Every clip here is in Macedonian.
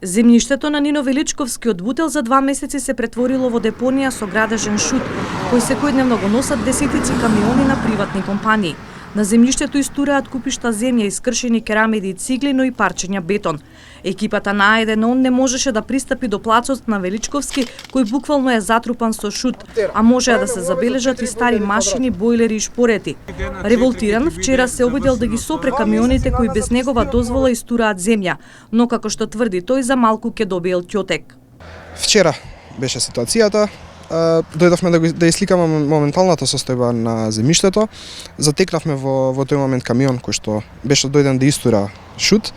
Земјиштето на Нино Величковскиот бутел за 2 месеци се претворило во депонија со градежен шут, кој секојдневно го носат десетици камиони на приватни компании. На земјиштето истураат купишта земја, искршени керамиди и цигли, но и парчења бетон. Екипата на А1 не можеше да пристапи до плацот на Величковски, кој буквално е затрупан со шут, а можеа да се забележат и стари машини, бойлери и шпорети. Револтиран, вчера се обидел да ги сопре камионите кои без негова дозвола истураат земја, но како што тврди тој, за малку ќе добие љутек. Вчера беше ситуацијата. Дојдовме да исликаме моменталната состојба на земјиштето. Затекнавме во тој момент камион кој што беше дојден да истура шут.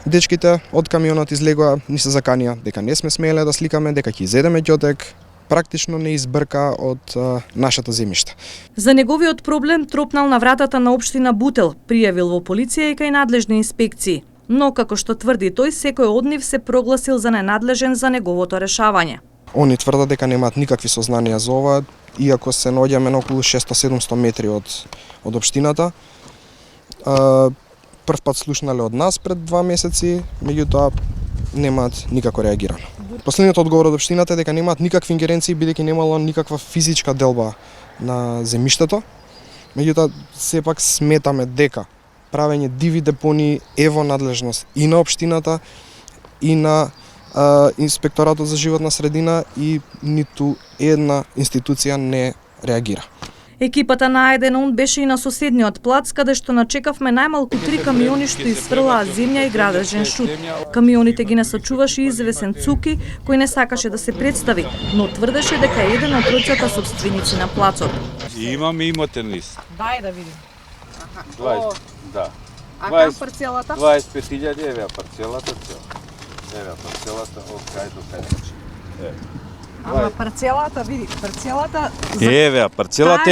Дечките од камионот излегоа, ни се заканија дека не сме смеле да сликаме, дека ќе изедеме љутек. Практично не избрка од нашето земјиште. За неговиот проблем тропнал на вратата на општина Бутел, пријавил во полиција и кај надлежни инспекции. Но како што тврди тој, секој од нив се прогласил за ненадлежен за неговото решавање. Они тврдат дека немаат никакви сознанија за ова, иако се наоѓаме на околу 600-700 метри од општината. Прв пат слушнале од нас пред 2 месеци, меѓутоа немаат никако реагирано. Последниот одговор од општината е дека немаат никакви ингеренции, бидејќи немало никаква физичка делба на земјиштето. Меѓутоа сепак сметаме дека правење диви депонии е во надлежност и на општината и на Инспекторатот за животна средина, и ниту една институција не реагира. Екипата на А1 беше и на соседниот плац, каде што начекавме најмалку 3 камиони што изфрлаа земја и градежен шут. Камионите ги насочуваше извесен Цуки, кој не сакаше да се представи, но тврдеше дека е еден од тројцата собственици на плацот. Имаме имотен лист. Дај да видим. 20, да. А кај парцелата? 25.000 еве парцелата цел. Еве парцелата од кај до кај. Ама парцелата, види, парцелата... Еве парцелата,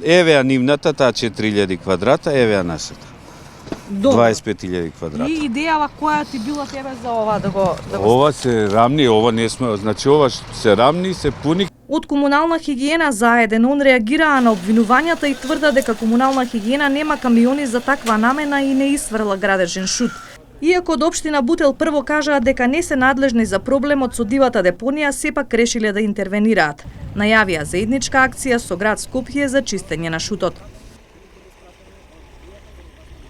еве нивната, таа 4000 квадрата, еве нашата. 25.000 квадрата. И идејава која ти била тебе за ова да го... Ова се рамни, ова не сме, значи ова се рамни, се пуни. Од комунална хигиена за А1 реагираа на обвинувањата и тврда дека комунална хигиена нема камиони за таква намена и не изфрла градежен шут. Иако од општина Бутел прво кажаа дека не се надлежни за проблемот со дивата депонија, сепак решиле да интервенираат. Најавија заедничка акција со град Скопје за чистење на шутот.